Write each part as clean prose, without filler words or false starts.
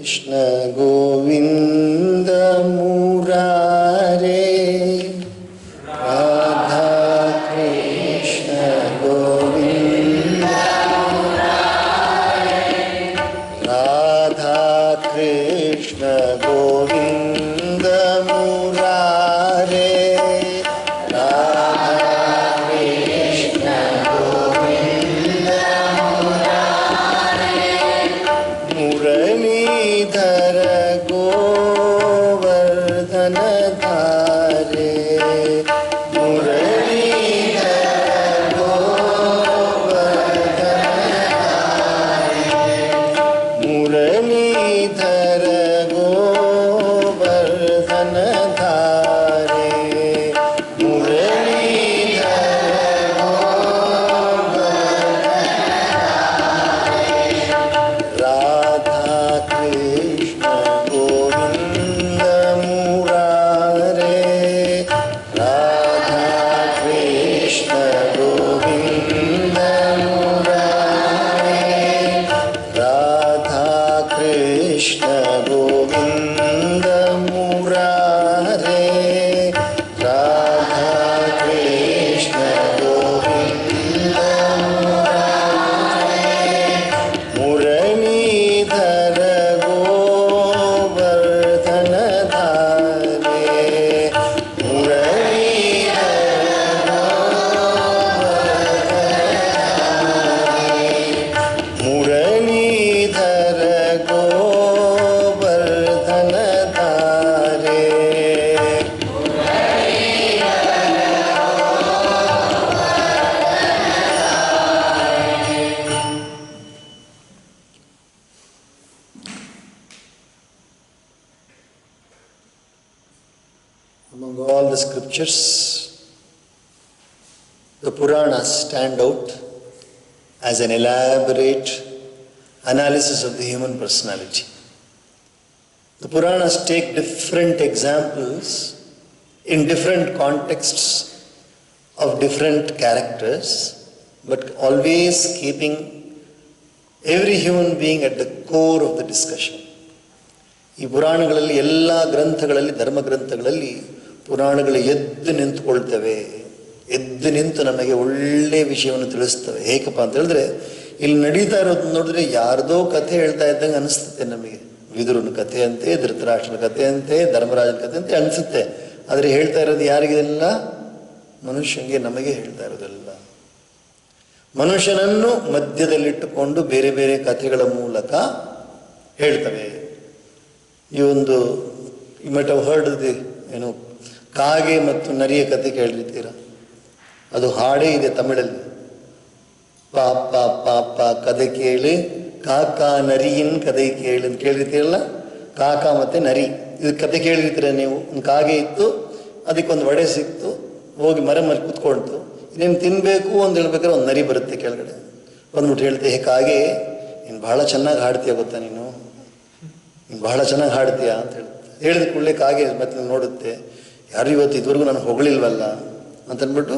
कृष्ण गोविंद मुरारे राधा कृष्ण गोविंद राधा कृष्ण गोविंद मुरारे राधा कृष्ण गोविंद मुरारे मुरलीधर गोवर्धन धारे मुरलीधर गोवर्धन धारे मुरलीधर गोवर्धन धारे मुरलीधर गोवर्धन राधा कृष्ण गोविंद मुरारे राधा कृष्ण गोविंद मुरारे राधा कृष्ण गोविंद मुरारे राधा कृष्ण गोविंद मुरारे मुरलीधर गोवर्धन धारे मुरलीधर मुरलीधर गोवर्धन धारे Among all the scriptures, the Puranas stand out as an elaborate analysis of the human personality. The Puranas take different examples in different contexts of different characters, but always keeping every human being at the core of the discussion. ಈ ಪುರಾಣಗಳಲ್ಲಿ ಎಲ್ಲ ಗ್ರಂಥಗಳಲ್ಲಿ ಧರ್ಮ ಗ್ರಂಥಗಳಲ್ಲಿ ಪುರಾಣಗಳು ಎದ್ದು ನಿಂತುಕೊಳ್ತವೆ, ಎದ್ದು ನಿಂತು ನಮಗೆ ಒಳ್ಳೆಯ ವಿಷಯವನ್ನು ತಿಳಿಸ್ತವೆ. ಹೇಗಪ್ಪ ಅಂತ ಹೇಳಿದ್ರೆ ಇಲ್ಲಿ ನಡೀತಾ ಇರೋದು ನೋಡಿದ್ರೆ ಯಾರ್ದೋ ಕಥೆ ಹೇಳ್ತಾ ಇದ್ದಂಗೆ ಅನಿಸ್ತದೆ ನಮಗೆ. ವಿದುರನ ಕಥೆ ಅಂತೆ, ಧೃತರಾಷ್ಟ್ರನ ಕಥೆ ಅಂತೆ, ಧರ್ಮರಾಜನ ಕಥೆ ಅಂತೆ ಅನಿಸುತ್ತೆ. ಆದರೆ ಹೇಳ್ತಾ ಇರೋದು ಯಾರಿಗೆಲ್ಲ? ಮನುಷ್ಯನಿಗೆ, ನಮಗೆ ಹೇಳ್ತಾ ಇರೋದೆಲ್ಲ. ಮನುಷ್ಯನನ್ನು ಮಧ್ಯದಲ್ಲಿಟ್ಟುಕೊಂಡು ಬೇರೆ ಬೇರೆ ಕಥೆಗಳ ಮೂಲಕ ಹೇಳ್ತವೆ. ಈ ಒಂದು you might have heard the ಏನು ಕಾಗೆ ಮತ್ತು ನರಿಯ ಕಥೆ ಕೇಳಿರ್ತೀರ. ಅದು ಹಾಡೇ ಇದೆ ತಮಿಳಲ್ಲಿ. ಪಾಪ ಪಾಪ ಕದೆ ಕೇಳಿ ಕಾಕ ನರಿಯಿನ್ ಕದೆ ಕೇಳಿ ಅಂತ ಕೇಳಿರ್ತೀರಲ್ಲ. ಕಾಕ ಮತ್ತು ನರಿ ಇದು ಕತೆ ಕೇಳಿರ್ತೀರ ನೀವು. ಒಂದು ಕಾಗೆ ಇತ್ತು, ಅದಕ್ಕೊಂದು ವಡೆ ಸಿಕ್ತು, ಹೋಗಿ ಮರ ಮೇಲೆ ಕೂತ್ಕೊಳ್ತು. ಇನ್ನೇನು ತಿನ್ನಬೇಕು ಅಂತ ಹೇಳ್ಬೇಕಾದ್ರೆ ಒಂದು ನರಿ ಬರುತ್ತೆ ಕೆಳಗಡೆ, ಬಂದ್ಬಿಟ್ಟು ಹೇಳ್ತೆ, ಹೇ ಕಾಗೆ ನೀನು ಭಾಳ ಚೆನ್ನಾಗಿ ಹಾಡ್ತೀಯ ಗೊತ್ತಾ, ನೀನು ಭಾಳ ಚೆನ್ನಾಗಿ ಹಾಡ್ತೀಯಾ ಅಂತ ಹೇಳಿದ ಕೂಡಲೇ ಕಾಗೆ ಮತ್ತೆ ನೋಡುತ್ತೆ, ಯಾರು ಇವತ್ತು ಇದುವರೆಗೂ ನಾನು ಹೊಗಳಿಲ್ವಲ್ಲ ಅಂತಂದ್ಬಿಟ್ಟು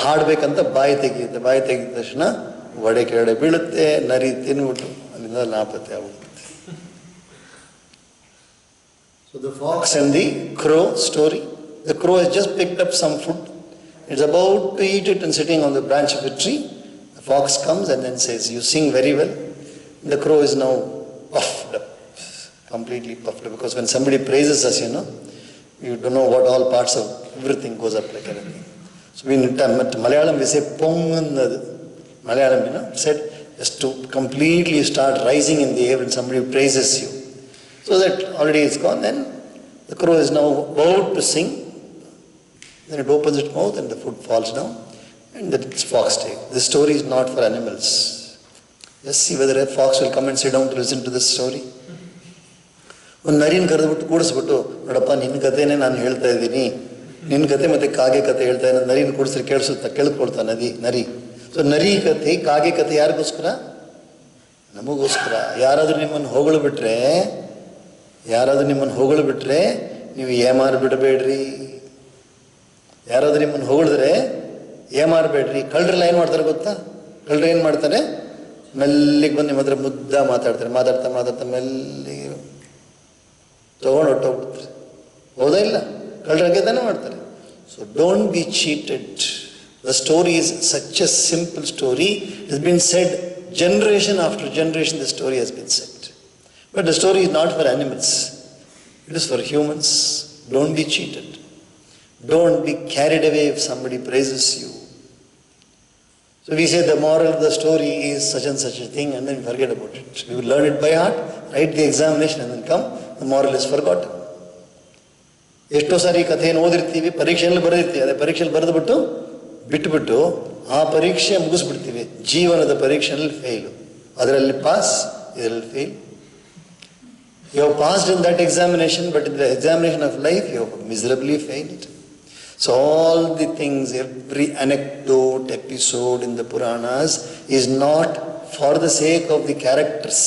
ಹಾಡಬೇಕಂತ ಬಾಯಿ ತೆಗೆಯುತ್ತೆ. ಬಾಯಿ ತೆಗೆದ ತಕ್ಷಣ ವಡೆ ಕೆಳಗಡೆ ಬೀಳುತ್ತೆ, ನರಿ ತಿನ್ಬಿಟ್ಟು ಅಲ್ಲಿಂದ ನಾಪತ್ತೆ ಆಗ್ಬಿಡುತ್ತೆ. So the fox and the crow story. The crow has just picked up some food. It's about to eat it and sitting on the branch of a tree. The fox comes and then says, you sing very well. The crow is now puffed up, completely puffed up, because when somebody praises us, you don't know what all parts of everything goes up like anything. So in Malayalam we say pong annadu. Malayalam, said just to completely start rising in the air when somebody praises you. So that already is gone. Then the crow is now about to sing. Then it opens its mouth and the food falls down, and then it's fox take. This story is not for animals. Just see whether a fox will come and sit down to listen to this story. ಒಂದು ನರಿನ ಕರೆದ್ಬಿಟ್ಟು ಕೂಡಿಸ್ಬಿಟ್ಟು, ನೋಡಪ್ಪ ನಿನ್ನ ಕಥೆನೇ ನಾನು ಹೇಳ್ತಾ ಇದ್ದೀನಿ, ನಿನ್ನ ಕತೆ ಮತ್ತು ಕಾಗೆ ಕತೆ ಹೇಳ್ತಾ ಇದ್ದೀನಿ, ನರಿನ ಕೂಡಿಸ್ರೆ ಕೇಳಿಸುತ್ತಾ, ಕೇಳ್ಕೊಳ್ತಾ ನರಿ. ಸೊ ನರಿ ಕತೆ ಕಾಗೆ ಕತೆ ಯಾರಿಗೋಸ್ಕರ? ನಮಗೋಸ್ಕರ. ಯಾರಾದರೂ ನಿಮ್ಮನ್ನು ಹೊಗಳು ಬಿಟ್ರೆ ನೀವು ಏಮಾರು ಬಿಡಬೇಡ್ರಿ. ಯಾರಾದರೂ ನಿಮ್ಮನ್ನು ಹೊಗಳಿದ್ರೆ ಏಮಾರಬೇಡ್ರಿ. ಕಳ್ಳರೆಲ್ಲ ಏನು ಮಾಡ್ತಾರೆ ಗೊತ್ತಾ? ಕಳ್ಳರು ಏನು ಮಾಡ್ತಾರೆ? ಮೆಲ್ಲಿಗೆ ಬಂದು ನಿಮ್ಮ ಹತ್ರ ಮುದ್ದ ಮಾತಾಡ್ತಾರೆ. ಮಾತಾಡ್ತಾ ಮೆಲ್ಲಿಗೆ ತೊಗೊಂಡು ಹೊಟ್ಟೋಗ್ಬಿಡ್ತಾರೆ. ಹೌದಾ ಇಲ್ಲ? ಕಳ್ಳರಂಗೆ ತಾನೇ ಮಾಡ್ತಾರೆ. So don't be cheated. The story is such A simple story. It has been said generation after generation, the story has been said. But the story is not for animals. It is for humans. Don't be cheated. Don't be carried away if somebody praises you. So we say the moral of the story is such and such a thing, and then we forget about it. We will learn it by heart, write the examination and then come, the moral is forgotten. ಎಷ್ಟೋ ಸಾರಿ ಕಥೆಯನ್ನು ಓದಿರ್ತೀವಿ, ಪರೀಕ್ಷೆಯಲ್ಲಿ ಬರೆದಿರ್ತೀವಿ, ಅದೇ ಪರೀಕ್ಷೆಯಲ್ಲಿ ಬರೆದುಬಿಟ್ಟು ಬಿಟ್ಟುಬಿಟ್ಟು ಆ ಪರೀಕ್ಷೆ ಮುಗಿಸ್ಬಿಡ್ತೀವಿ. ಜೀವನದ ಪರೀಕ್ಷೆಯಲ್ಲಿ ಫೇಲು. ಅದರಲ್ಲಿ ಪಾಸ್, ಇದರಲ್ಲಿ fail. You have passed in that examination, but in the examination of life, you have miserably failed. So all the things, every anecdote, episode in the Puranas is not for the sake of the characters.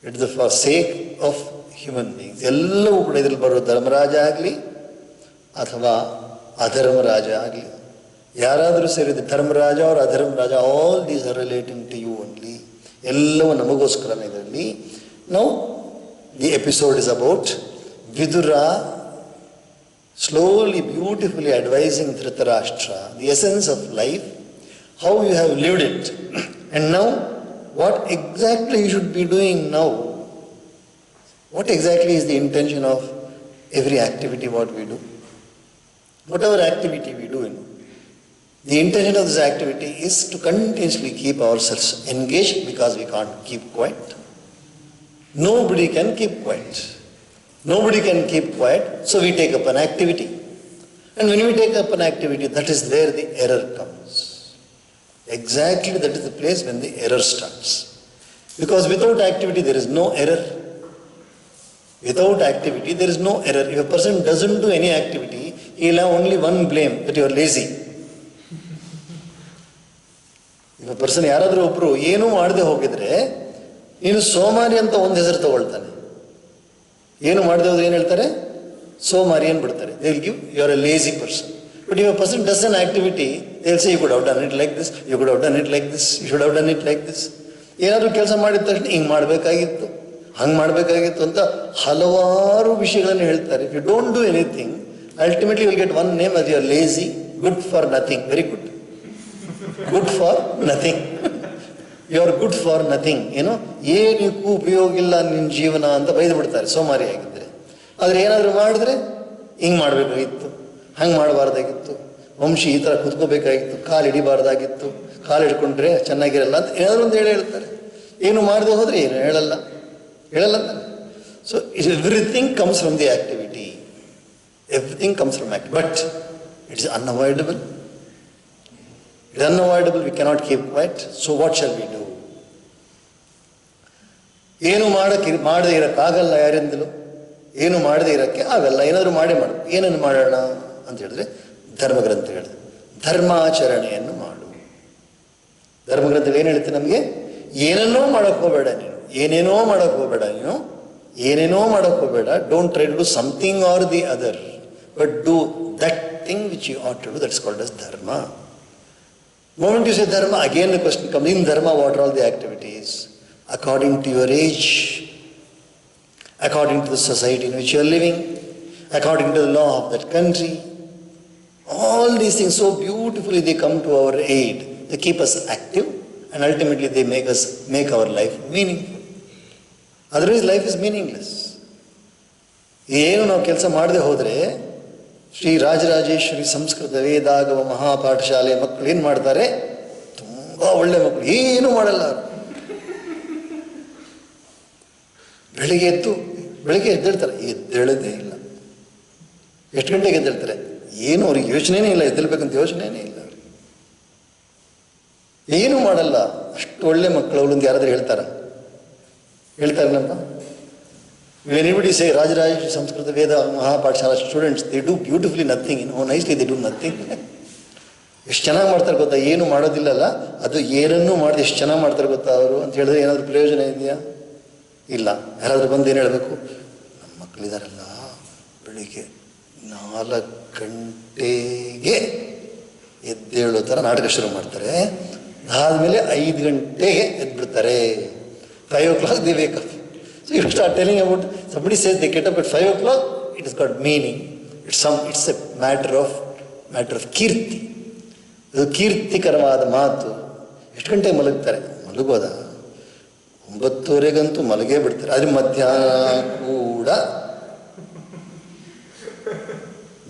It is for sake of human beings. ಎಲ್ಲವೂ ಕೂಡ ಇದರಲ್ಲಿ ಬರೋ ಧರ್ಮರಾಜ ಆಗಲಿ ಅಥವಾ ಅಧರ್ಮರಾಜ ಆಗಲಿ, ಯಾರಾದರೂ ಸೇರಿದ Dharmaraja or ಅಧರ್ಮರಾಜ, all these are relating to you only. ಎಲ್ಲವೂ ನಮಗೋಸ್ಕರನೇ ಇದರಲ್ಲಿ. Now, the episode is about Vidura slowly, beautifully advising Dhritarashtra the essence of life, how you have lived it, and now what exactly you should be doing now. What exactly is the intention of every activity what we do? Whatever activity we do, the intention of this activity is to continuously keep ourselves engaged, because we can't keep quiet. Nobody can keep quiet. Nobody can keep quiet, so we take up an activity. And when we take up an activity, that is where the error comes. Exactly that is the place when the error starts. Because without activity, there is no error. Without activity, there is no error. If a person doesn't do any activity, he will have only one blame, that you are lazy. If a person ಯಾರಾದರೂ ಒಬ್ಬರು ಏನೂ ಮಾಡದೆ ಹೋಗಿದ್ರೆ, ನೀನು ಸೋಮಾರಿ ಅಂತ ಒಂದು ಹೆಸರು ತಗೊಳ್ತಾನೆ. ಏನು ಮಾಡದೆ ಹೋದ್ರೆ ಏನು ಹೇಳ್ತಾರೆ? ಸೋಮಾರಿ ಅಂದ್ಬಿಡ್ತಾರೆ. They will give you are a lazy person. But if a person does an activity, they will say you could have done it like this, you could have done it like this, you should have done it like this. ಏನಾದರೂ ಕೆಲಸ ಮಾಡಿದ ತಕ್ಷಣ ಹಿಂಗೆ ಮಾಡಬೇಕಾಗಿತ್ತು, ಹಂಗೆ ಮಾಡಬೇಕಾಗಿತ್ತು ಅಂತ ಹಲವಾರು ವಿಷಯಗಳನ್ನು ಹೇಳ್ತಾರೆ. If you don't do anything, ultimately will get one name as you are lazy, good for nothing. Very good. Good for nothing. You are good for nothing. ಏನೋ ಏನಕ್ಕೂ ಉಪಯೋಗ ಇಲ್ಲ ನಿನ್ನ ಜೀವನ ಅಂತ ಬೈದು ಬಿಡ್ತಾರೆ ಸೋಮಾರಿ ಆಗಿದ್ದರೆ. ಆದರೆ ಏನಾದರೂ ಮಾಡಿದ್ರೆ ಹಿಂಗೆ ಮಾಡಬೇಕಾಗಿತ್ತು, ಹಂಗೆ ಮಾಡಬಾರ್ದಾಗಿತ್ತು, ವಂಶಿ ಈ ಥರ ಕುತ್ಕೋಬೇಕಾಗಿತ್ತು, ಕಾಲು ಹಿಡಿಬಾರ್ದಾಗಿತ್ತು, ಕಾಲು ಹಿಡ್ಕೊಂಡ್ರೆ ಚೆನ್ನಾಗಿರಲ್ಲ ಅಂತ ಏನಾದರೂ ಒಂದು ಹೇಳ್ತಾರೆ. ಏನು ಮಾಡದೆ ಹೋದರೆ ಏನು ಹೇಳಲ್ಲ ತಾನೆ. So everything comes from the activity. Everything comes from activity, but it is unavoidable. It is unavoidable, we cannot keep quiet. So what shall we do? ಏನು ಮಾಡದೆ ಇರೋಕ್ಕಾಗಲ್ಲ, ಯಾರಿಂದಲೂ ಏನು ಮಾಡದೆ ಇರೋಕ್ಕೆ ಆಗಲ್ಲ. ಏನಾದರೂ ಮಾಡು. ಏನನ್ನು ಮಾಡೋಣ ಅಂತ ಹೇಳಿದ್ರೆ ಧರ್ಮಗ್ರಂಥಗಳು, ಧರ್ಮಾಚರಣೆಯನ್ನು ಮಾಡು. ಧರ್ಮಗ್ರಂಥಗಳು ಏನು ಹೇಳುತ್ತೆ ನಮಗೆ? ಏನನ್ನೋ ಮಾಡೋಕ್ಕೆ ಹೋಗಬೇಡ ನೀನು, ಏನೇನೋ ಮಾಡೋಕ್ಕೆ ಹೋಗಬೇಡ ನೀನು, ಏನೇನೋ ಮಾಡೋಕ್ಕೆ ಹೋಗಬೇಡ. Don't try to do something or the other, but do that thing which you ought to do. That is called as dharma. Moment you say dharma, again the question comes, in dharma what are all the activities? According to your age, according to the society in which you are living, according to the law of that country. All these things so beautifully they come to our aid. They keep us active and ultimately they make our life meaningful. Otherwise life is meaningless. ಏನು ನಾವು ಕೆಲಸ ಮಾಡದೆ ಹೋದರೆ, ಶ್ರೀ ರಾಜರಾಜೇಶ್ವರಿ ಸಂಸ್ಕೃತ ವೇದಾಗಮ ಮಹಾಪಾಠಶಾಲೆ ಮಕ್ಕಳು ಏನು ಮಾಡ್ತಾರೆ? ತುಂಬ ಒಳ್ಳೆ ಮಕ್ಕಳು, ಏನು ಮಾಡಲ್ಲ. ಬೆಳಿಗ್ಗೆ ಎದ್ದೇಳ್ತಾರೆ, ಎದ್ದೇಳದೇ ಇಲ್ಲ. ಎಷ್ಟು ಗಂಟೆಗೆ ಎದ್ದೇಳ್ತಾರೆ? ಏನು ಅವ್ರಿಗೆ ಯೋಚನೆನೇ ಇಲ್ಲ, ಎದ್ದೇಳ್ಬೇಕಂತ ಯೋಚನೆನೇ ಇಲ್ಲ ಅವ್ರಿಗೆ. ಏನೂ ಮಾಡಲ್ಲ. ಅಷ್ಟು ಒಳ್ಳೆ ಮಕ್ಕಳು ಅವಳು ಅಂತ ಯಾರಾದರೂ ಹೇಳ್ತಾರಲ್ಲಪ್ಪ. When anybody say Rajarajeshwari Samskrita Veda Mahapathshala students, they do beautifully nothing. How nicely they do nothing. ಎಷ್ಟು ಚೆನ್ನಾಗಿ ಮಾಡ್ತಾರೆ ಗೊತ್ತಾ? ಏನು ಮಾಡೋದಿಲ್ಲಲ್ಲ, ಅದು ಏನನ್ನೂ ಮಾಡಿದೆ ಎಷ್ಟು ಚೆನ್ನಾಗಿ ಮಾಡ್ತಾರೆ ಗೊತ್ತಾ ಅವರು ಅಂತ ಹೇಳಿದ್ರೆ ಏನಾದರೂ ಪ್ರಯೋಜನ ಇದೆಯಾ? ಇಲ್ಲ. ಯಾರಾದರೂ ಬಂದು ಏನು ಹೇಳಬೇಕು? ನಮ್ಮ ಮಕ್ಕಳಿದಾರಲ್ಲ, ಬೆಳಿಗ್ಗೆ 4 ಗಂಟೆಗೆ ಎದ್ದೇಳೋ ಥರ ನಾಟಕ ಶುರು ಮಾಡ್ತಾರೆ, ಅದಾದಮೇಲೆ 5 ಗಂಟೆಗೆ ಎದ್ಬಿಡ್ತಾರೆ. 5 o'clock they wake up. So you start telling about, somebody says they get up at 5 o'clock, it has got meaning. It's a matter of ಕೀರ್ತಿ. ಇದು ಕೀರ್ತಿಕರವಾದ ಮಾತು. ಎಷ್ಟು ಗಂಟೆಗೆ ಮಲಗ್ತಾರೆ? ಮಲಗೋದ 9:30ಗಂತೂ ಮಲಗೇ ಬಿಡ್ತಾರೆ. ಆದರೆ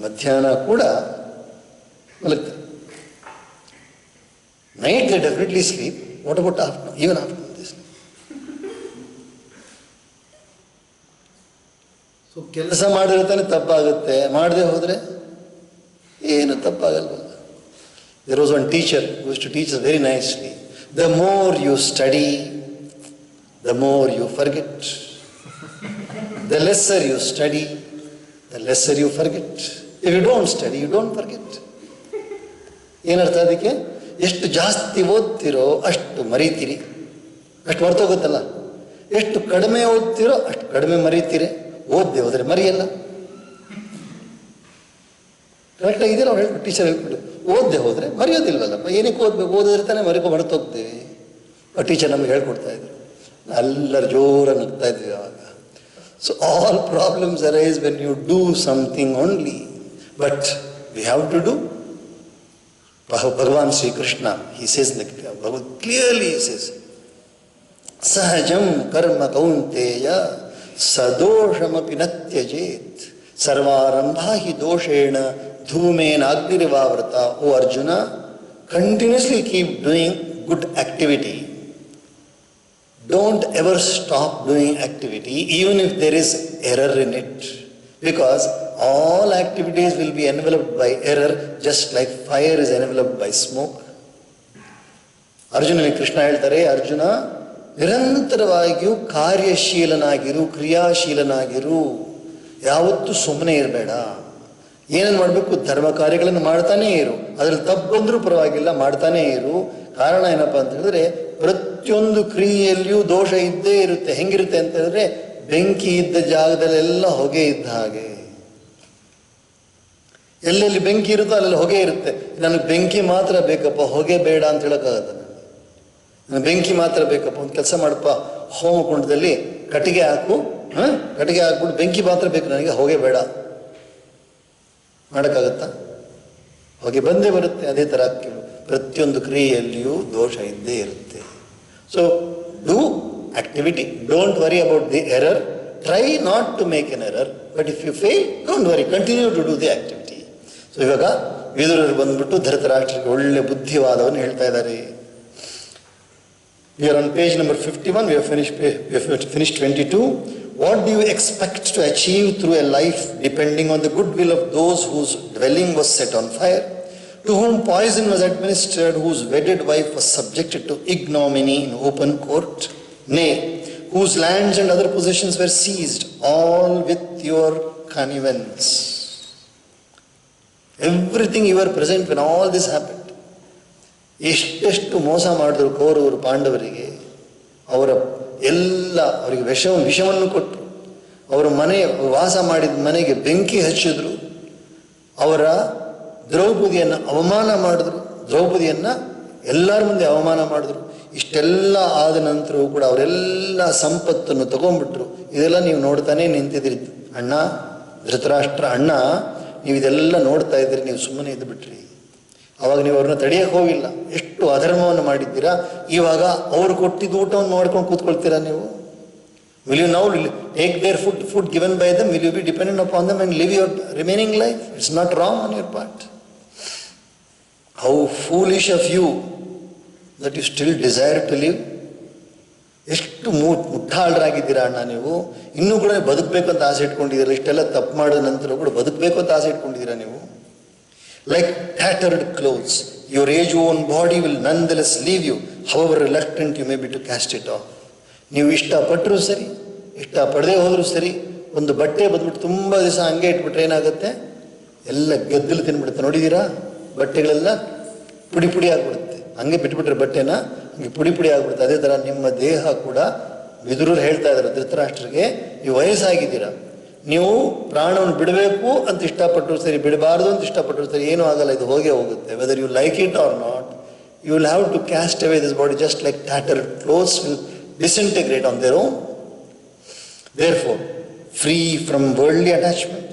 ಮಧ್ಯಾಹ್ನ ಕೂಡ ಮಲಗ್ತಾರೆ. Night they definitely sleep. What about afternoon? Even afternoon they sleep. So ಕೆಲಸ ಮಾಡಿದ್ರೆ ತಾನೇ ತಪ್ಪಾಗುತ್ತೆ, ಮಾಡದೆ ಹೋದರೆ ಏನು ತಪ್ಪಾಗಲ್ವಲ್ಲ. There was one teacher who used to teach us very nicely. The more you study, the more you forget. The lesser you study, the lesser you forget. If you don't study, you don't forget. ಏನರ್ಥ ಅದಕ್ಕೆ? ಎಷ್ಟು ಜಾಸ್ತಿ ಓದ್ತಿರೋ ಅಷ್ಟು ಮರೀತೀರಿ, ಅಷ್ಟು ಮರ್ತೋಗುತ್ತಲ್ಲ. ಎಷ್ಟು ಕಡಿಮೆ ಓದ್ತಿರೋ ಅಷ್ಟು ಕಡಿಮೆ ಮರೀತೀರಿ. ಓದ್ದೆ ಹೋದರೆ ಮರಿಯಲ್ಲ. ಕರೆಕ್ಟಾಗಿ ಇದೆಯಲ್ಲ, ಅವ್ರು ಹೇಳ್ಬಿಟ್ಟು ಟೀಚರ್ ಹೇಳ್ಬಿಟ್ಟು ಓದ್ದೆ ಹೋದರೆ ಮರೆಯೋದಿಲ್ವಲ್ಲಪ್ಪ. ಏನಕ್ಕೆ ಓದಬೇಕು? ಓದಿದ್ರೆ ತಾನೇ ಮರ್ತೋಗ್ತೇವೆ. ಆ ಟೀಚರ್ ನಮಗೆ ಹೇಳ್ಕೊಡ್ತಾ ಇದ್ರು. ಎಲ್ಲರೂ ಜೋರಾಗಿ ನಗ್ತಾ ಇದ್ವಿ ಆವಾಗ. So all problems arise when you do something only. But we have to do. Bhagavan Sri Krishna, he says, clearly he says, Sahajam karma kaunteya sadoshamapi natyajet sarvarambha hi doshena dhumena agnirivavrata. O Arjuna, continuously keep doing good activity. Don't ever stop doing activity, even if there is error in it. Because all activities will be enveloped by error, just like fire is enveloped by smoke. ಅರ್ಜುನನಿಗೆ ಕೃಷ್ಣ ಹೇಳ್ತಾರೆ, ಅರ್ಜುನ ನಿರಂತರವಾಗಿಯೂ ಕಾರ್ಯಶೀಲನಾಗಿರು, ಕ್ರಿಯಾಶೀಲನಾಗಿರು, ಯಾವತ್ತೂ ಸುಮ್ಮನೆ ಇರಬೇಡ. ಏನೇನು ಮಾಡಬೇಕು? ಧರ್ಮ ಕಾರ್ಯಗಳನ್ನು ಮಾಡ್ತಾನೇ ಇರು. ಅದರಲ್ಲಿ ತಪ್ಪು ಬಂದರೂ ಪರವಾಗಿಲ್ಲ, ಮಾಡ್ತಾನೇ ಇರು. ಕಾರಣ ಏನಪ್ಪ ಅಂತ ಹೇಳಿದ್ರೆ, ಪ್ರತಿಯೊಂದು ಕ್ರಿಯೆಯಲ್ಲಿಯೂ ದೋಷ ಇದ್ದೇ ಇರುತ್ತೆ. ಹೆಂಗಿರುತ್ತೆ ಅಂತ ಹೇಳಿದ್ರೆ, ಬೆಂಕಿ ಇದ್ದ ಜಾಗದಲ್ಲೆಲ್ಲ ಹೊಗೆ ಇದ್ದ ಹಾಗೆ. ಎಲ್ಲೆಲ್ಲಿ ಬೆಂಕಿ ಇರುತ್ತೋ ಅಲ್ಲೆಲ್ಲ ಹೊಗೆ ಇರುತ್ತೆ. ನನಗೆ ಬೆಂಕಿ ಮಾತ್ರ ಬೇಕಪ್ಪ, ಹೊಗೆ ಬೇಡ ಅಂತ ಹೇಳೋಕ್ಕಾಗತ್ತ. ನನಗೆ ಬೆಂಕಿ ಮಾತ್ರ ಬೇಕಪ್ಪ. ಒಂದು ಕೆಲಸ ಮಾಡಪ್ಪ, ಹೋಮಕುಂಡದಲ್ಲಿ ಕಟ್ಟಿಗೆ ಹಾಕು, ಕಟ್ಟಿಗೆ ಹಾಕ್ಬಿಟ್ಟು ಬೆಂಕಿ ಮಾತ್ರ ಬೇಕು ನನಗೆ, ಹೊಗೆ ಬೇಡ ಮಾಡೋಕ್ಕಾಗತ್ತಾ? ಹೊಗೆ ಬಂದೇ ಬರುತ್ತೆ. ಅದೇ ಥರ ಪ್ರತಿಯೊಂದು ಕ್ರಿಯೆಯಲ್ಲಿಯೂ ದೋಷ ಇದ್ದೇ ಇರುತ್ತೆ. So do activity, don't worry about the error, try not to make an error, but if you fail, don't worry, continue to do the activity. So ಇವಾಗ ವಿದುರರು ಬಂದ್ಬಿಟ್ಟು ಧೃತರಾಷ್ಟ್ರಕ್ಕೆ ಒಳ್ಳೆ ಬುದ್ಧಿವಾದವನ್ನು ಹೇಳ್ತಾ ಇದ್ದಾರೆ. We are on page number 51, we have finished 22. What do you expect to achieve through a life depending on the goodwill of those whose dwelling was set on fire, to whom poison was administered, whose wedded wife was subjected to ignominy in open court? Nay, whose lands and other possessions were seized, all with your connivance. Everything you were present when all this happened. ಎಷ್ಟೆಷ್ಟು ಮೋಸ ಮಾಡಿದ್ರು ಕೌರವರು ಪಾಂಡವರಿಗೆ. ಅವರಿಗೆ ವಿಷವನ್ನು ಕೊಟ್ಟರು. ಅವರ ವಾಸ ಮಾಡಿದ ಮನೆಗೆ ಬೆಂಕಿ ಹಚ್ಚಿದ್ರು. ಅವರ ದ್ರೌಪದಿಯನ್ನು ಅವಮಾನ ಮಾಡಿದ್ರು. ದ್ರೌಪದಿಯನ್ನು ಎಲ್ಲರ ಮುಂದೆ ಅವಮಾನ ಮಾಡಿದ್ರು. ಇಷ್ಟೆಲ್ಲ ಆದ ನಂತರವೂ ಕೂಡ ಅವರೆಲ್ಲ ಸಂಪತ್ತನ್ನು ತಗೊಂಡ್ಬಿಟ್ರು. ಇದೆಲ್ಲ ನೀವು ನೋಡ್ತಾನೆ ನಿಂತಿದ್ರಿ. ಅಣ್ಣ ಧೃತರಾಷ್ಟ್ರ, ಅಣ್ಣ ನೀವು ಇದೆಲ್ಲ ನೋಡ್ತಾ ಇದ್ರಿ, ನೀವು ಸುಮ್ಮನೆ ಇದ್ದು ಬಿಟ್ರಿ. ಅವಾಗ ನೀವು ಅವ್ರನ್ನ ತಡೆಯಕ್ಕೆ ಹೋಗಿಲ್ಲ. ಎಷ್ಟು ಅಧರ್ಮವನ್ನು ಮಾಡಿದ್ದೀರಾ. ಇವಾಗ ಅವ್ರು ಕೊಟ್ಟಿದ್ದು ಊಟವನ್ನು ಮಾಡ್ಕೊಂಡು ಕೂತ್ಕೊಳ್ತೀರಾ ನೀವು? Will you now take their food given by them? Will you be dependent upon them and live your remaining life? It's not wrong on your part. How foolish of you that you still desire to live. ಎಷ್ಟು ಮುಟ್ಟಾಳರಾಗಿದ್ದೀರಾ ಅಣ್ಣ ನೀವು. ಇನ್ನೂ ಕೂಡ ಬದುಕಬೇಕು ಅಂತ ಆಸೆ ಇಟ್ಕೊಂಡಿದ್ದೀರಾ. ಇಷ್ಟೆಲ್ಲ ತಪ್ಪು ಮಾಡಿದ ನಂತರ ಕೂಡ ಬದುಕಬೇಕು ಅಂತ ಆಸೆ ಇಟ್ಕೊಂಡಿದ್ದೀರಾ ನೀವು. Like tattered clothes, your age-worn body will nonetheless leave you, however reluctant you may be to cast it off. ನೀವು ಇಷ್ಟಪಟ್ಟರೂ ಸರಿ, ಇಷ್ಟಪಡದೆ ಹೋದರೂ ಸರಿ, ಒಂದು ಬಟ್ಟೆ ಬಂದ್ಬಿಟ್ಟು ತುಂಬ ದಿವಸ ಹಂಗೆ ಇಟ್ಬಿಟ್ರೆ ಏನಾಗುತ್ತೆ? ಎಲ್ಲ ಗೆದ್ದಲು ತಿನ್ಬಿಡುತ್ತೆ. ನೋಡಿದ್ದೀರಾ? ಬಟ್ಟೆಗಳೆಲ್ಲ ಪುಡಿ ಪುಡಿ ಆಗಿಬಿಡುತ್ತೆ. ಹಂಗೆ ಬಿಟ್ಬಿಟ್ರೆ ಬಟ್ಟೆನ ಹಂಗೆ ಪುಡಿ ಪುಡಿ ಆಗ್ಬಿಡುತ್ತೆ. ಅದೇ ಥರ ನಿಮ್ಮ ದೇಹ ಕೂಡ. ವಿದುರರು ಹೇಳ್ತಾ ಇದ್ದಾರೆ ಧೃತರಾಷ್ಟ್ರಿಗೆ, ನೀವು ವಯಸ್ಸಾಗಿದ್ದೀರಾ, ನೀವು ಪ್ರಾಣವನ್ನು ಬಿಡಬೇಕು ಅಂತ ಇಷ್ಟಪಟ್ಟರು ಸರಿ, ಬಿಡಬಾರ್ದು ಅಂತ ಇಷ್ಟಪಟ್ಟರು ಸರಿ, ಏನೂ ಆಗಲ್ಲ, ಇದು ಹೋಗೇ ಹೋಗುತ್ತೆ. Whether you like it or not, you will have to cast away this body, just like tattered clothes will disintegrate on their own. Therefore, free from worldly attachment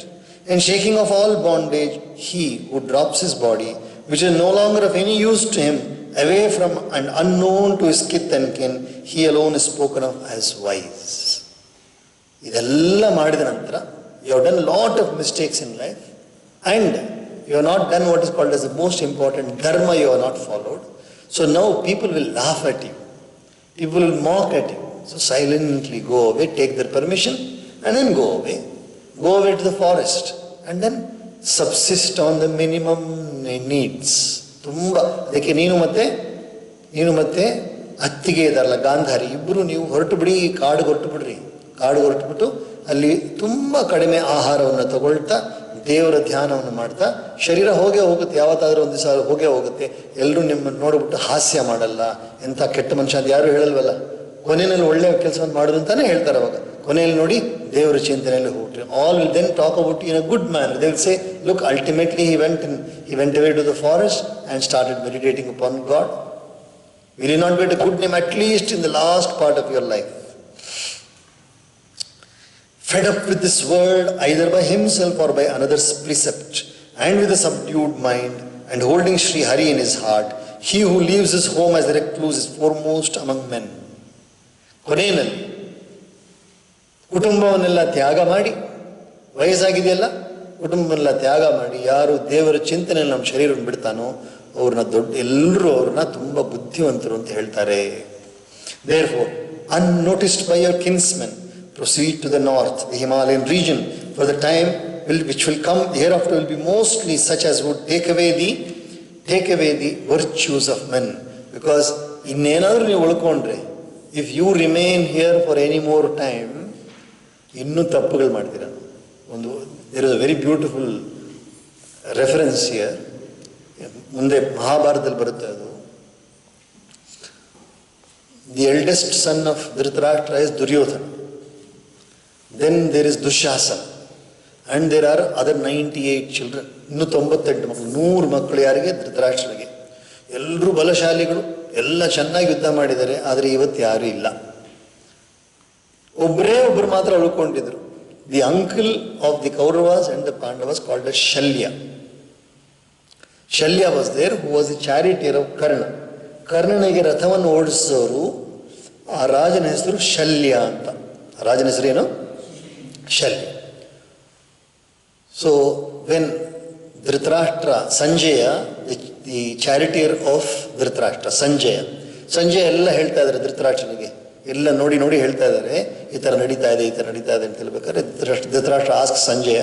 and shaking of all bondage, he who drops his body, which is no longer of any use to him, away from and unknown to his kith and kin, he alone is spoken of as wise. ಇದೆಲ್ಲ ಮಾಡಿದ ನಂತರ you have done a lot of mistakes in life and you have not done what is called as the most important dharma, you have not followed. So now people will laugh at you, people will mock at you. So silently go away, take their permission and then go away to the forest and then subsist on the minimum needs. ತುಂಬ ಅದಕ್ಕೆ ನೀನು ಮತ್ತೆ ಅತ್ತಿಗೆ ಇದಾರಲ್ಲ ಗಾಂಧಾರಿ ಇಬ್ಬರು ನೀವು ಹೊರಟು ಬಿಡಿ, ಕಾಡಿಗೆ ಹೊರಟುಬಿಟ್ಟು ಅಲ್ಲಿ ತುಂಬ ಕಡಿಮೆ ಆಹಾರವನ್ನು ತಗೊಳ್ತಾ ದೇವರ ಧ್ಯಾನವನ್ನು ಮಾಡ್ತಾ ಶರೀರ ಹೋಗುತ್ತೆ, ಯಾವತ್ತಾದ್ರೂ ಒಂದು ದಿವಸ ಹೋಗುತ್ತೆ. ಎಲ್ಲರೂ ನಿಮ್ಮನ್ನು ನೋಡ್ಬಿಟ್ಟು ಹಾಸ್ಯ ಮಾಡಲ್ಲ, ಎಂಥ ಕೆಟ್ಟ ಮನುಷ್ಯ ಅಂತ ಯಾರು ಹೇಳಲ್ವಲ್ಲ. ಕೊನೆಯಲ್ಲಿ ಒಳ್ಳೆಯ ಕೆಲಸವನ್ನು ಮಾಡೋದು ಅಂತಾನೆ ಹೇಳ್ತಾರೆ. ಅವಾಗ ಕೊನೆಯಲ್ಲಿ ನೋಡಿ ದೇವರ ಚಿಂತನೆಯಲ್ಲಿ ಹೋಗ್ರಿ. All will then talk about in a good manner. They will say, look, ultimately he went away to the forest and started meditating upon God. Will you not get a good name at least in the last part of your life? Fed up with this world either by himself or by another's precept, and with a subdued mind and holding Sri Hari in his heart, he who leaves his home as a recluse is foremost among men. ಕೊನೆಯಲ್ಲಿ ಕುಟುಂಬವನ್ನೆಲ್ಲ ತ್ಯಾಗ ಮಾಡಿ, ವಯಸ್ಸಾಗಿದೆಯಲ್ಲ, ಕುಟುಂಬವನ್ನೆಲ್ಲ ತ್ಯಾಗ ಮಾಡಿ ಯಾರು ದೇವರ ಚಿಂತನೆಯಲ್ಲಿ ನಮ್ಮ ಶರೀರವನ್ನು ಬಿಡ್ತಾನೋ ಎಲ್ಲರೂ ಅವ್ರನ್ನ ತುಂಬ ಬುದ್ಧಿವಂತರು ಅಂತ ಹೇಳ್ತಾರೆ. Therefore, unnoticed by your kinsmen, proceed to the north, the Himalayan region, for the time which will come hereafter will be mostly such as would take away the virtues of men. Because ಇನ್ನೇನಾದ್ರೂ ನೀವು ಉಳ್ಕೊಂಡ್ರೆ, if you remain here for any more time, ಇನ್ನೂ ತಪ್ಪುಗಳು ಮಾಡ್ತೀರ. there is a very beautiful reference here. ಮುಂದೆ ಮಹಾಭಾರತದಲ್ಲಿ ಬರುತ್ತೆ ಅದು. The eldest son of Dhritarashtra is Duryodhana. Then there is Dushasana. And there are other 98 children. ಇನ್ನೂ 98 ಮಕ್ಕಳು, 100 ಮಕ್ಕಳು ಯಾರಿಗೆ? ಧೃತರಾಷ್ಟ್ರನಿಗೆ. ಎಲ್ಲರೂ ಬಲಶಾಲಿಗಳು, ಎಲ್ಲ ಚೆನ್ನಾಗಿ ಯುದ್ಧ ಮಾಡಿದ್ದಾರೆ. ಆದರೆ ಇವತ್ತು ಯಾರೂ ಇಲ್ಲ, ಒಬ್ಬರು ಮಾತ್ರ ಉಳ್ಕೊಂಡಿದ್ರು. The uncle of the Kauravas and the Pandavas called as Shalya. Shalya was there, who was the charioteer of Karna. ಕರ್ಣನಿಗೆ ರಥವನ್ನು ಓಡಿಸೋರು, ಆ ರಾಜನ ಹೆಸರು ಶಲ್ಯ ಅಂತ. ರಾಜನ ಹೆಸರು ಏನು? Shalya. So when Dhritarashtra, Sanjaya, the charioteer of Dhritarashtra, Sanjaya ಎಲ್ಲ ಹೇಳ್ತಾ ಇದ್ದಾರೆ ಧೃತರಾಷ್ಟ್ರನಿಗೆ, ಎಲ್ಲ ನೋಡಿ ಹೇಳ್ತಾ ಇದ್ದಾರೆ, ಈ ಥರ ನಡೀತಾ ಇದೆ ಅಂತ ಹೇಳ್ಬೇಕಾದ್ರೆ Dhritarashtra ask Sanjaya,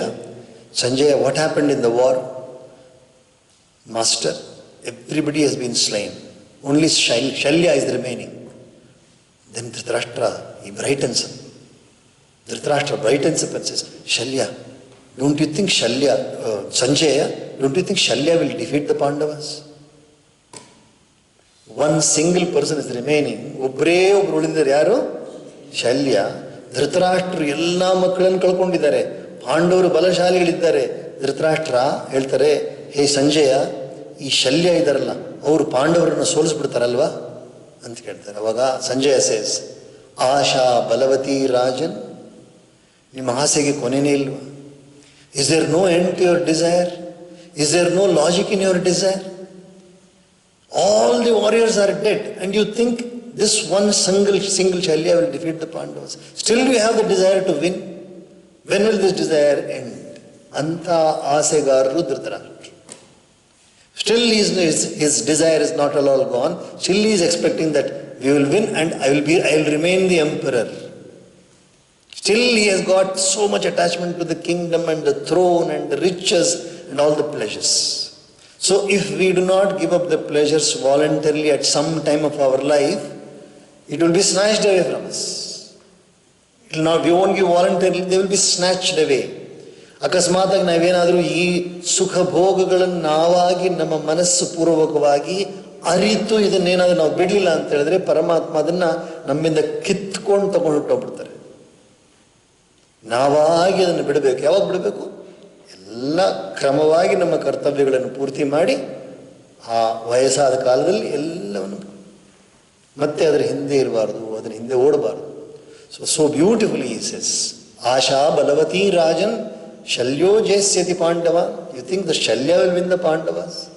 what happened in the war? Master, everybody has been slain, only Shalya is remaining. Then Dhritarashtra brightens up. Dhritarashtra brightens up and says, Shalya, don't you think Sanjaya, don't you think Shalya will defeat the Pandavas? One single person is remaining. ಒಬ್ಬರು ಉಳಿದಿದ್ದಾರೆ, ಯಾರು? ಶಲ್ಯ. ಧೃತರಾಷ್ಟ್ರ ಎಲ್ಲ ಮಕ್ಕಳನ್ನು ಕಳ್ಕೊಂಡಿದ್ದಾರೆ, ಪಾಂಡವರು ಬಲಶಾಲಿಗಳಿದ್ದಾರೆ. ಧೃತರಾಷ್ಟ್ರ ಹೇಳ್ತಾರೆ, ಹೇ ಸಂಜಯ, ಈ ಶಲ್ಯ ಇದ್ದಾರಲ್ಲ, ಅವರು ಪಾಂಡವರನ್ನು ಸೋಲಿಸ್ಬಿಡ್ತಾರಲ್ವಾ ಅಂತ ಕೇಳ್ತಾರೆ. ಅವಾಗ ಸಂಜಯ ಸೇಸ್, ಆಶಾ ಬಲವತಿ ರಾಜನ್, ನಿಮ್ಮ ಆಸೆಗೆ ಕೊನೆಯೇ ಇಲ್ವಾ? Is there no end to your desire? Is there no logic in your desire? All the warriors are dead and you think this one single Shalya will defeat the Pandavas. Still you have the desire to win. When will this desire end? Anta asegaru Dhritarashtra. Still his desire is not at all gone. Still he is expecting that we will win and I will remain the emperor. Still he has got so much attachment to the kingdom and the throne and the riches and all the pleasures. So if we do not give up the pleasures voluntarily at some time of our life, it will be snatched away from us. We won't give voluntarily, they will be snatched away. ಅಕಸ್ಮಾತಾಗಿ ನಾವೇನಾದರೂ ಈ ಸುಖ ಭೋಗಗಳನ್ನು ನಾವಾಗಿ ನಮ್ಮ ಮನಸ್ಸು ಪೂರ್ವಕವಾಗಿ ಅರಿತು ಇದನ್ನೇನಾದರೂ ನಾವು ಬಿಡಲಿಲ್ಲ ಅಂತ ಹೇಳಿದ್ರೆ ಪರಮಾತ್ಮ ಅದನ್ನ ನಮ್ಮಿಂದ ಕಿತ್ಕೊಂಡು ತಗೊಂಡು ಹೊರಟೋಗ್ಬಿಡ್ತಾರೆ. ನಾವಾಗಿ ಅದನ್ನು ಬಿಡಬೇಕು. ಯಾವಾಗ ಬಿಡಬೇಕು? ಎಲ್ಲ ಕ್ರಮವಾಗಿ ನಮ್ಮ ಕರ್ತವ್ಯಗಳನ್ನು ಪೂರ್ತಿ ಮಾಡಿ ಆ ವಯಸ್ಸಾದ ಕಾಲದಲ್ಲಿ ಎಲ್ಲವನ್ನು ಮತ್ತೆ ಅದರ ಹಿಂದೆ ಇರಬಾರ್ದು, ಅದರ ಹಿಂದೆ ಓಡಬಾರ್ದು. So beautifully he says, Asha Balavati Rajan Shalyo Jasyati Pandava. You think the Shalya will win the Pandavas?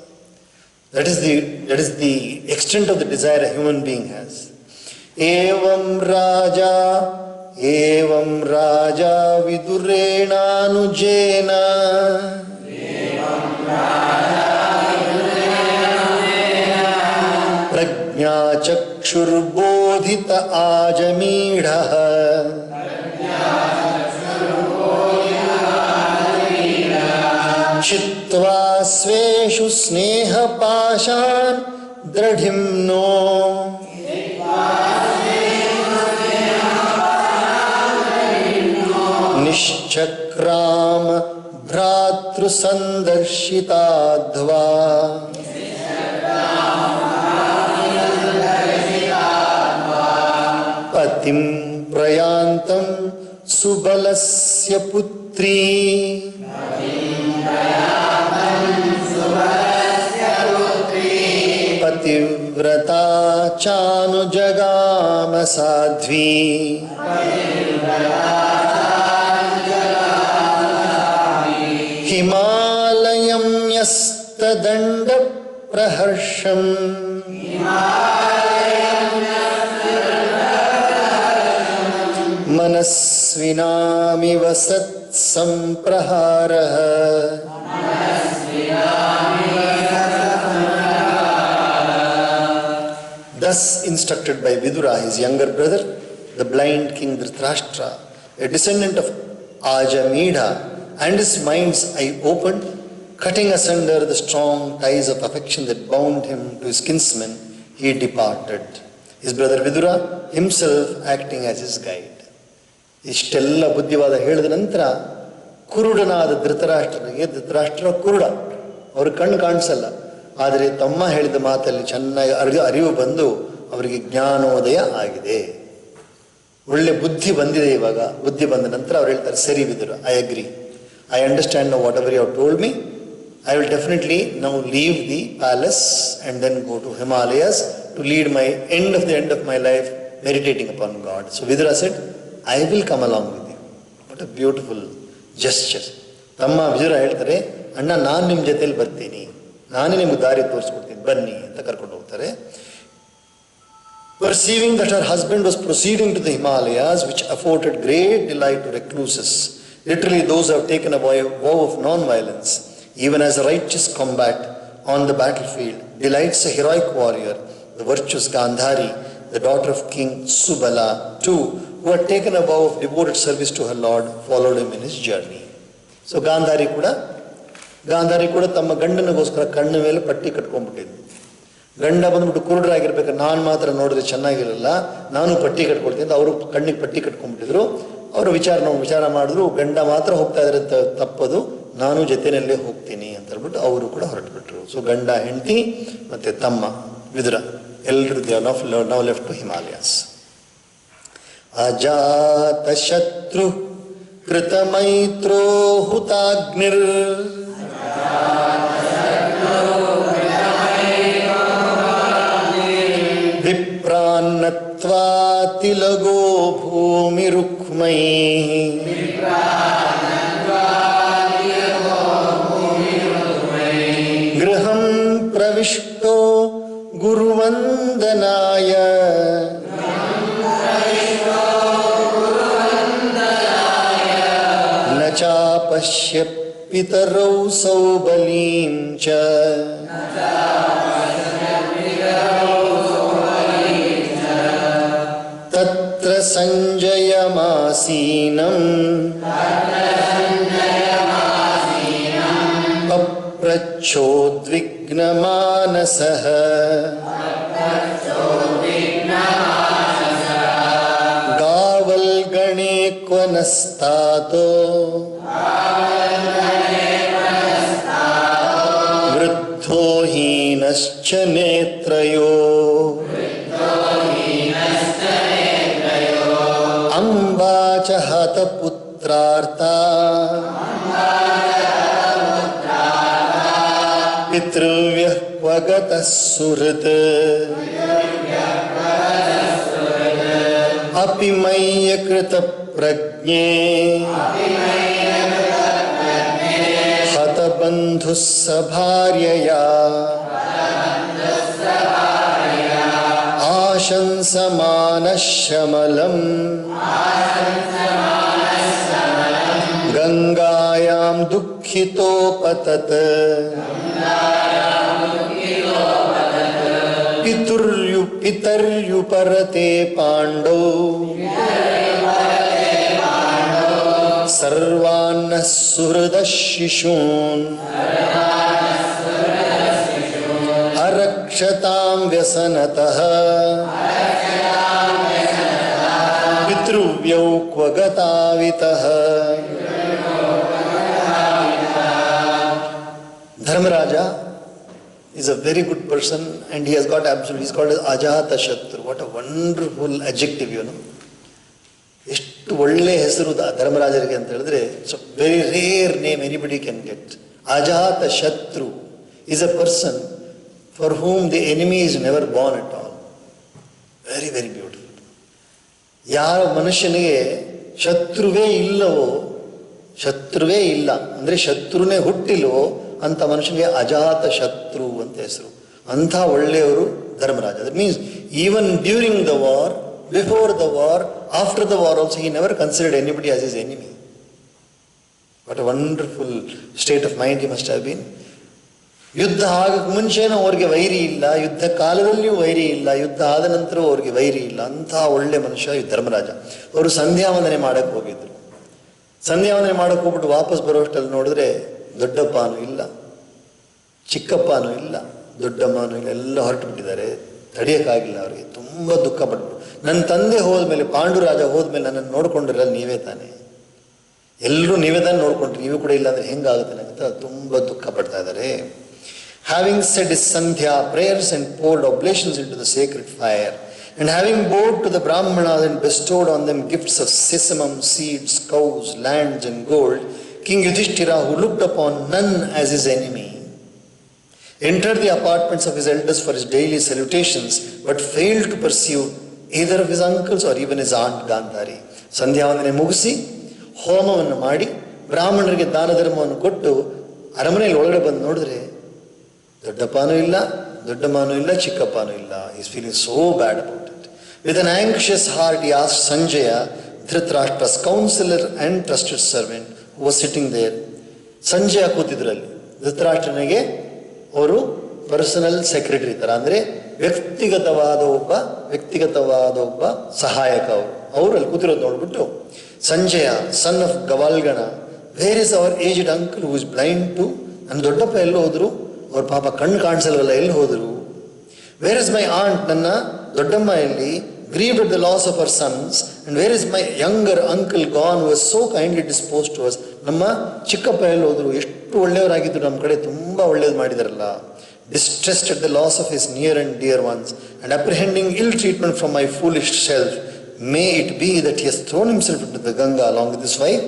That is the extent of the desire a human being has. Evam Raja Vidurena Anujena Prajna Chakshurbodhita Ajamidha Chitva Sveshu Sneha Pashan Dradhimno Nishchakram Bhratru Sandarshitadva Patim Prayantam Subalasya Putri Pativrata Chanu Jagama Sadhvi Himalayam Yastadanda Praharsham Manasvinami Vasat Sampraharaha Thus instructed by Vidura, his younger brother, the blind king Dhritarashtra, a descendant of Ajamedha, and his mind's eye opened, cutting asunder the strong ties of affection that bound him to his kinsman, he departed. His brother Vidura himself acting as his guide. ಇಷ್ಟೆಲ್ಲ ಬುದ್ಧಿವಾದ ಹೇಳಿದ ನಂತರ ಕುರುಡನಾದ ಧೃತರಾಷ್ಟ್ರ ಕುರುಡ, ಅವ್ರ ಕಣ್ಣು ಕಾಣಿಸಲ್ಲ. ಆದರೆ ತಮ್ಮ ಹೇಳಿದ ಮಾತಲ್ಲಿ ಚೆನ್ನಾಗಿ ಅರಿವು ಬಂದು ಅವರಿಗೆ ಜ್ಞಾನೋದಯ ಆಗಿದೆ, ಒಳ್ಳೆ ಬುದ್ಧಿ ಬಂದಿದೆ. ಇವಾಗ ಬುದ್ಧಿ ಬಂದ ನಂತರ ಅವ್ರು ಹೇಳ್ತಾರೆ, ಸರಿ Vidura, I agree, I understand now whatever you have told me. I will definitely now leave the palace and then go to Himalayas to lead my end of my life meditating upon God. So Vidura said, I will come along with you. What a beautiful gesture. ತಮ್ಮ ವಿದುರ ಹೇಳ್ತಾರೆ, ಅಣ್ಣ ನಾನು ನಿಮ್ಮ ಜೊತೆಲಿ ಬರ್ತೀನಿ, ನಾನೇ ನಿಮ್ಗೆ ದಾರಿ ತೋರಿಸ್ಕೊಡ್ತೀನಿ, ಬನ್ನಿ ಅಂತ ಕರ್ಕೊಂಡು ಹೋಗ್ತಾರೆ. Perceiving that her husband was proceeding to the Himalayas, which afforded great delight to recluses, literally those who have taken a vow of non-violence, even as a righteous combat on the battlefield delights a heroic warrior, the virtuous Gandhari, the daughter of King Subala, too, who had taken a vow of devoted service to her Lord, followed him in his journey. So Gandhari ಕೂಡ ತಮ್ಮ ಗಂಡನಿಗೋಸ್ಕರ ಕಣ್ಣ ಮೇಲೆ ಪಟ್ಟಿ ಕಟ್ಕೊಂಡ್ಬಿಟ್ಟಿದ್ರು. ಗಂಡ ಬಂದ್ಬಿಟ್ಟು ಕುರುಡರಾಗಿರ್ಬೇಕು, ನಾನು ಮಾತ್ರ ನೋಡಿದ್ರೆ ಚೆನ್ನಾಗಿರಲ್ಲ, ನಾನು ಪಟ್ಟಿ ಕಟ್ಕೊಳ್ತೀನಿ ಅಂತ ಅವರು ಕಣ್ಣಿಗೆ ಪಟ್ಟಿ ಕಟ್ಕೊಂಡ್ಬಿಟ್ಟಿದ್ರು. ಅವರು ವಿಚಾರ ಮಾಡಿದ್ರು, ಗಂಡ ಮಾತ್ರ ಹೋಗ್ತಾ ಇದ್ರೆ ತಪ್ಪದು, ನಾನು ಜೊತೆಯಲ್ಲೇ ಹೋಗ್ತೀನಿ ಅಂತ ಹೇಳ್ಬಿಟ್ಟು ಅವರು ಕೂಡ ಹೊರಟುಬಿಟ್ರು. ಸೊ ಗಂಡ, ಹೆಂಡತಿ ಮತ್ತೆ ತಮ್ಮ ವಿದುರ ಎಲ್ಲರೂ now left to Himalayas. ಅಜಾತ ಶತ್ರು ಕೃತ ಮೈತ್ರೋ ಹುತಾಗ್ನಿರ್ ವಿಪ್ರಾನ್ನತ್ವಾ ತಿಲಗೋ ಭೂಮಿ ರುಕ್ಮೈ ಗೃಹಂ ಪ್ರವಿಷ್ಟೋ ಗುರುವಂದನಾಯ ಚಾಪಶ್ಯ ಪಿತರೌ ಸೌಬಲೀಂ ಚ ತತ್ರ ಸಂಜಯಮಾಸೀನಂ ಅಪ್ರಚ್ಛೋದ್ವಿಗ್ನಮಾನಸಃ ಗಾವಲ್ಗಣೇ ಕ್ವನಸ್ತಾತೋ ವೃದ್ಧೋ ಹೀನಶ್ಚ ನೇತ್ರಯೋ ಅಂಬಾ ಚ ಹತಪುತ್ರಾರ್ತಾ ಪಿತೃವ್ಯಃ ಕ್ವಗತಃ ಸುಹೃತ್ अपि मय्यकृत प्रज्ञे हतबन्धुः सभार्यया आशंसमानः शमलम् गंगायां दुःखितोपतत् पितर्युपरते पाण्डौ सर्वान्नः सुहृदः शिशून् अरक्षतां व्यसनतः पितृव्यौ क्व गतावितः. Dharmaraja is a very good person and he has got absolute, he's called as Ajata Shatru. What a wonderful adjective, you know. ಎಷ್ಟು ಒಳ್ಳೆ ಹೆಸರು ಧರ್ಮರಾಜರಿಗೆ ಅಂತ ಹೇಳಿದ್ರೆ, it's a very rare name anybody can get. Ajatashatru is a person for whom the enemy is never born at all. Very very beautiful. ಯಾವ ಮನುಷ್ಯನಿಗೆ ಶತ್ರುವೇ ಇಲ್ಲವೋ, ಶತ್ರುವೇ ಇಲ್ಲ ಅಂದರೆ ಶತ್ರುನೇ ಹುಟ್ಟಿಲ್ವೋ ಅಂಥ ಮನುಷ್ಯನಿಗೆ ಅಜಾತ ಶತ್ರು ಅಂತ ಹೆಸರು. ಅಂಥ ಒಳ್ಳೆಯವರು Dharmaraja. That means even during the war, before the war, after the war also, he never considered anybody as his enemy. What a wonderful state of mind he must have been. ಯುದ್ಧ ಆಗಕ್ಕೆ ಮುಂಚೆನೂ ಅವ್ರಿಗೆ ವೈರಿ ಇಲ್ಲ, ಯುದ್ಧ ಕಾಲದಲ್ಲಿಯೂ ವೈರಿ ಇಲ್ಲ, ಯುದ್ಧ ಆದ ನಂತರ ಅವ್ರಿಗೆ ವೈರಿ ಇಲ್ಲ. ಅಂಥ ಒಳ್ಳೆ ಮನುಷ್ಯ ಈ ಧರ್ಮರಾಜ. ಅವರು ಸಂಧ್ಯಾ ವಂದನೆ ಮಾಡಕ್ಕೆ ಹೋಗಿದ್ರು. ಸಂಧ್ಯಾ ವಂದನೆ ಮಾಡಕ್ಕೆ ಹೋಗ್ಬಿಟ್ಟು ವಾಪಸ್ ಬರೋಷ್ಟಲ್ಲಿ ನೋಡಿದ್ರೆ ದೊಡ್ಡಪ್ಪನೂ ಇಲ್ಲ, ಚಿಕ್ಕಪ್ಪನೂ ಇಲ್ಲ, ದೊಡ್ಡಮ್ಮನೂ ಇಲ್ಲ, ಎಲ್ಲ ಹೊರಟು ಬಿಟ್ಟಿದ್ದಾರೆ. ತಡೆಯೋಕ್ಕಾಗಿಲ್ಲ ಅವರಿಗೆ. ತುಂಬ ದುಃಖ ಪಟ್ಬಿಟ್ಟು, ನನ್ನ ತಂದೆ ಹೋದ್ಮೇಲೆ, ಪಾಂಡುರಾಜ ಹೋದ್ಮೇಲೆ ನನ್ನನ್ನು ನೋಡ್ಕೊಂಡಿರಲ್ಲ ನೀವೇ ತಾನೆ, ಎಲ್ಲರೂ ನೀವೇ ತಾನೆ ನೋಡ್ಕೊಂಡ್ರಿ, ನೀವು ಕೂಡ ಇಲ್ಲ ಅಂದರೆ ಹೆಂಗಾಗುತ್ತೆ ಅಂತ ತುಂಬ ದುಃಖ ಪಡ್ತಾ ಇದ್ದಾರೆ. Having said his Sandhya prayers and poured oblations into the sacred fire, and having bowed to the Brahmanas and bestowed on them gifts of sesamum, seeds, cows, lands and gold, King Yudhishthira, who looked upon none as his enemy, entered the apartments of his elders for his daily salutations, but failed to pursue either of his uncles or even his aunt Gandhari. ಸಂಧ್ಯಾವಂದನೆ ಮುಗಿಸಿ ಹೋಮವನ್ನು ಮಾಡಿ ಬ್ರಾಹ್ಮಣರಿಗೆ ದಾನ ಧರ್ಮವನ್ನು ಕೊಟ್ಟು ಅರಮನೆಯಲ್ಲಿ ಒಳಗಡೆ ಬಂದು ನೋಡಿದ್ರೆ ದೊಡ್ಡಪ್ಪನೂ ಇಲ್ಲ, ದೊಡ್ಡಮ್ಮನೂ ಇಲ್ಲ, ಚಿಕ್ಕಪ್ಪನೂ ಇಲ್ಲ. Is feeling so bad about it. With an anxious heart he asked Sanjaya, Dhritarashtra's counselor and trusted servant, who was sitting there. Sanjaya ಕೂತಿದ್ರಲ್ಲಿ. ಧೃತರಾಷ್ಟ್ರನಿಗೆ ಅವರು ಪರ್ಸನಲ್ ಸೆಕ್ರೆಟರಿ ಥರ, ಅಂದರೆ ವ್ಯಕ್ತಿಗತವಾದ ಒಬ್ಬ ಸಹಾಯಕ. ಅವರು ಅಲ್ಲಿ ಕೂತಿರೋದು ನೋಡ್ಬಿಟ್ಟು, Sanjaya son of Gavalgana, where is our aged uncle who is blind too, ನನ್ನ ದೊಡ್ಡಪ್ಪ ಎಲ್ಲಿ ಹೋದ್ರು, ಅವ್ರ ಪಾಪ ಕಣ್ಣು ಕಾಣಿಸಲ್ವಲ್ಲ, ಎಲ್ಲಿ ಹೋದರು. ವೇರ್ ಇಸ್ ಮೈ ಆಂಟ್, ನನ್ನ ದೊಡ್ಡಮ್ಮ ಎಲ್ಲಿ, grieved at the loss of her sons, and where is my younger uncle gone who was so kindly disposed to us. ನಮ್ಮ ಚಿಕ್ಕಪ್ಪ ಎಲ್ಲಿ ಹೋದ್ರು, ಎಷ್ಟು ಒಳ್ಳೆಯವರಾಗಿದ್ರು, ನಮ್ಮ ಕಡೆ ತುಂಬ ಒಳ್ಳೇದು ಮಾಡಿದಾರಲ್ಲ. Distressed at the loss of his near and dear ones, and apprehending ill treatment from my foolish self, may it be that he has thrown himself into the Ganga along with his wife.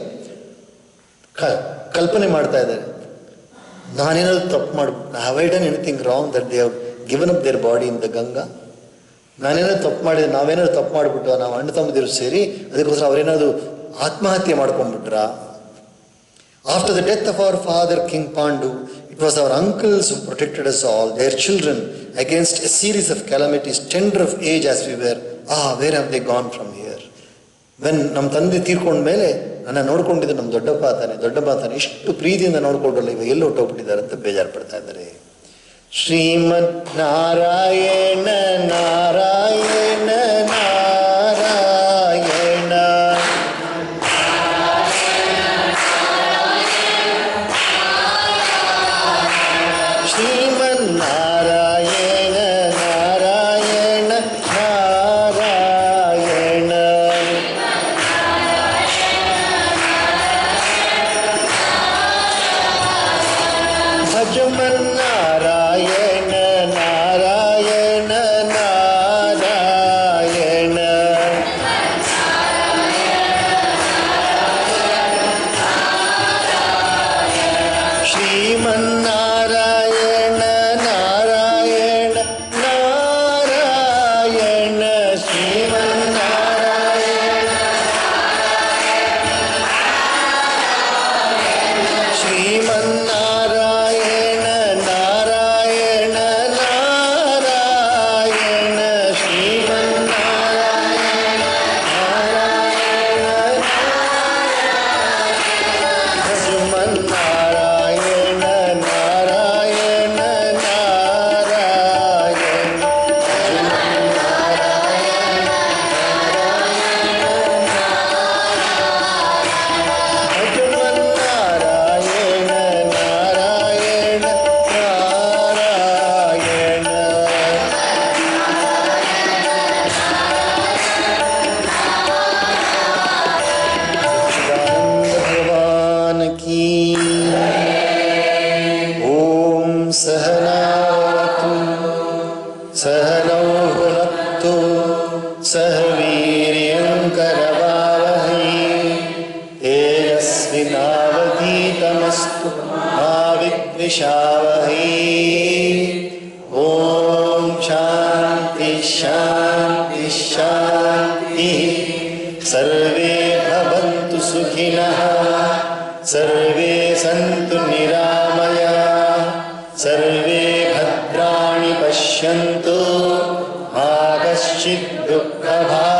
ಕಲ್ಪನೆ ಮಾಡ್ತಾ ಇದ್ದಾರೆ, ನಾನೇನಾದ್ರು ತಪ್ಪು ಮಾಡ್ಬಿಟ್ಟು, have I done anything wrong that they have given up their body in the Ganga? ನಾವೇನಾದ್ರು ತಪ್ಪು ಮಾಡಿಬಿಟ್ಟು ನಾವು ಅಣ್ಣ ತಮ್ಮದಿರು ಸೇರಿ ಅದಕ್ಕೋಸ್ಕರ ಅವರೇನಾದ್ರು ಆತ್ಮಹತ್ಯೆ ಮಾಡ್ಕೊಂಡ್ಬಿಟ್ರಾ? After the death of our father King Pandu, it was our uncles who protected us all, their children, against a series of calamities, tender of age as we were. Where have they gone from here? When ನಮ್ಮ ತಂದೆ ತೀರ್ಕೊಂಡ ಮೇಲೆ ನನ್ನ ನೋಡ್ಕೊಂಡಿದ್ದು ನಮ್ಮ ದೊಡ್ಡಪ್ಪ ತಾನೆ, ಇಷ್ಟು ಪ್ರೀತಿಯಿಂದ ನೋಡ್ಕೊಂಡ್ರಲ್ಲ, ಇವಾಗ ಎಲ್ಲಿ ಹೊಟ್ಟೋಗ್ಬಿಟ್ಟಿದ್ದಾರೆ ಅಂತ ಬೇಜಾರು ಪಡ್ತಾ ಇದ್ದಾರೆ. ಶ್ರೀಮದ್ ನಾರಾಯಣ ನಾರಾಯಣ ನಾರಾಯಣ ಶ್ರೀಮನ್ ನಾರಾಯಣ ನಾರಾಯಣ ನಾರಾಯಣ ಭಜಮನ್ ನಾರಾಯಣ ನಾರಾಯಣ ನಾರಾಯಣ श्रीमन्नारायण नारायण नारायण श्रीमन्नारायण नारायण श्रीमन्नारायण नारायण नारायण भगवान की ओम सहनावतु सहनौ भुनक्तु सह वीर्यङ्करवावहै तेजस्विनावधीतमस्तु मा विद्विषावहै ओम शांति शांति शांति सर्वे भवन्तु सुखिनः सर्वे सन्तु निरामयाः सर्वे भद्राणि पश्यन्तु मा कश्चित् दुःखभाग्